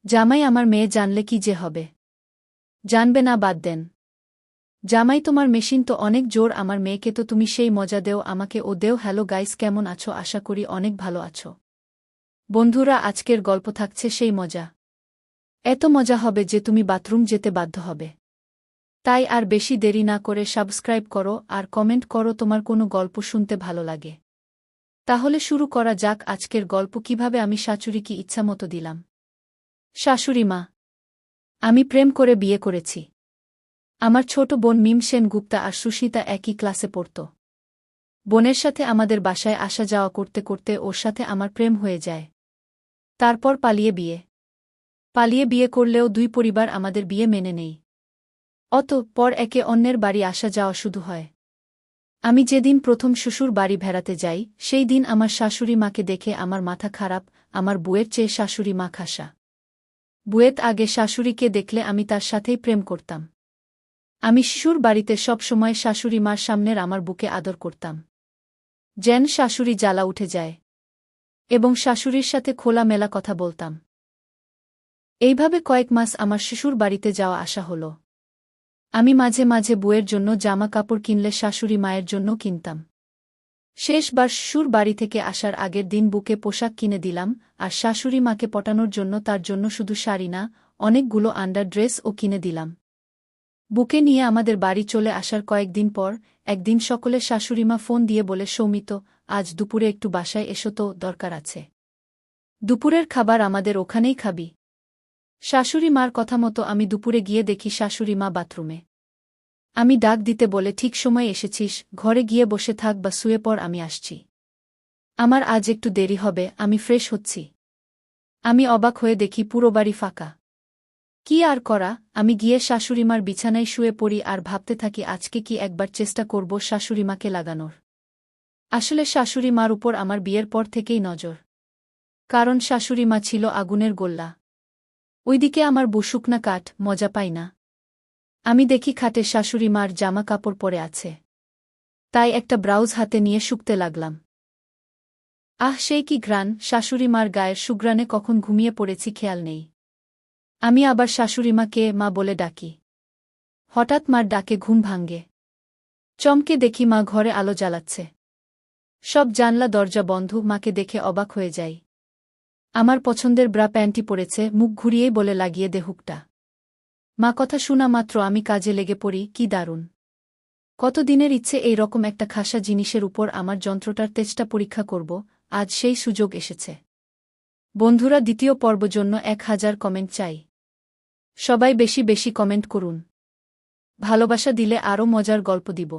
জামাই আমার মেয়ে জানলে কি যে হবে। জানবে না, বাদ দেন। জামাই তোমার মেশিন তো অনেক জোর, আমার মেয়েকে তো তুমি সেই মজা দেও, আমাকে ও দেও। হ্যালো গাইস, কেমন আছো? আশা করি অনেক ভালো আছো। বন্ধুরা, আজকের গল্প থাকছে সেই মজা। এত মজা হবে যে তুমি বাথরুম যেতে বাধ্য হবে। তাই আর বেশি দেরি না করে সাবস্ক্রাইব করো আর কমেন্ট করো তোমার কোনো গল্প শুনতে ভালো লাগে। তাহলে শুরু করা যাক আজকের গল্প, কিভাবে আমি শাশুড়িকে ইচ্ছামতো দিলাম। শাশুড়ি মা। আমি প্রেম করে বিয়ে করেছি। আমার ছোট বোন মিম সেনগুপ্তা আর সুস্মিতা একই ক্লাসে পড়ত। বোনের সাথে আমাদের বাসায় আসা যাওয়া করতে করতে ওর সাথে আমার প্রেম হয়ে যায়। তারপর পালিয়ে বিয়ে করলেও দুই পরিবার আমাদের বিয়ে মেনে নেই। অতঃপর একে অন্যের বাড়ি আসা যাওয়া শুধু হয়। আমি যেদিন প্রথম শ্বশুর বাড়ি বেড়াতে যাই, সেই দিন আমার শাশুড়ি মাকে দেখে আমার মাথা খারাপ। আমার বুয়ের চেয়ে শাশুড়ি মা খাসা। বুয়েত আগে শাশুড়িকে দেখলে আমি তার সাথেই প্রেম করতাম। আমি শ্বশুর বাড়িতে সব সময় শাশুড়ি মার সামনের আমার বুকে আদর করতাম, যেন শাশুড়ি জ্বালা উঠে যায়, এবং শাশুড়ির সাথে খোলামেলা কথা বলতাম। এইভাবে কয়েক মাস আমার শ্বশুর বাড়িতে যাওয়া আসা হল। আমি মাঝে মাঝে বুয়ের জন্য জামা কাপড় কিনলে শাশুড়ি মায়ের জন্য কিনতাম। শেষবার শ্বশুর বাড়ি থেকে আসার আগের দিন বুকে পোশাক কিনে দিলাম, আর শাশুড়ি মাকে পটানোর জন্য তার জন্য শুধু শাড়ি না, অনেকগুলো আন্ডার ড্রেসও কিনে দিলাম। বুকে নিয়ে আমাদের বাড়ি চলে আসার কয়েকদিন পর একদিন সকলে শাশুড়িমা ফোন দিয়ে বলে, সৌমিত, আজ দুপুরে একটু বাসায় এসো তো, দরকার আছে। দুপুরের খাবার আমাদের ওখানেই খাবি। শাশুড়ি মার কথা মতো আমি দুপুরে গিয়ে দেখি শাশুড়ি মা বাথরুমে। আমি ডাক দিতে বলে, ঠিক সময় এসেছিস, ঘরে গিয়ে বসে থাক বা শুয়ে পড়, আমি আসছি। আমার আজ একটু দেরি হবে, আমি ফ্রেশ হচ্ছি। আমি অবাক হয়ে দেখি পুরো বাড়ি ফাঁকা। কি আর করা, আমি গিয়ে শাশুড়িমার বিছানায় শুয়ে পড়ি আর ভাবতে থাকি আজকে কি একবার চেষ্টা করব শাশুড়িমাকে লাগানোর। আসলে শাশুড়ি মার উপর আমার বিয়ের পর থেকেই নজর। কারণ শাশুড়িমা ছিল আগুনের গোল্লা। ওইদিকে আমার বউ শুকনা কাঠ, মজা পাই না। আমি দেখি খাটে শাশুড়িমার জামা কাপড় পরে আছে। তাই একটা ব্রাউজ হাতে নিয়ে শুকতে লাগলাম। আহ, সেই কি ঘ্রাণ! শাশুড়িমার গায়ের সুঘ্রাণে কখন ঘুমিয়ে পড়েছি খেয়াল নেই। আমি আবার শাশুড়িমাকে মা বলে ডাকি। হঠাৎ মার ডাকে ঘুম ভাঙ্গে। চমকে দেখি মা ঘরে আলো জ্বালাচ্ছে। সব জানলা দরজা বন্ধ। মাকে দেখে অবাক হয়ে যাই। আমার পছন্দের ব্রা প্যান্টি পরেছে, মুখ ঘুরিয়েই বলে, লাগিয়ে দে হুকটা। মা কথা শোনা মাত্র আমি কাজে লেগে পড়ি। কি দারুণ! কতদিনের ইচ্ছে এই রকম একটা খাসা জিনিসের উপর আমার যন্ত্রটার তেজটা পরীক্ষা করব, আজ সেই সুযোগ এসেছে। বন্ধুরা, দ্বিতীয় পর্ব জন্য 1000 কমেন্ট চাই। সবাই বেশি বেশি কমেন্ট করুন। ভালোবাসা দিলে আরও মজার গল্প দিব।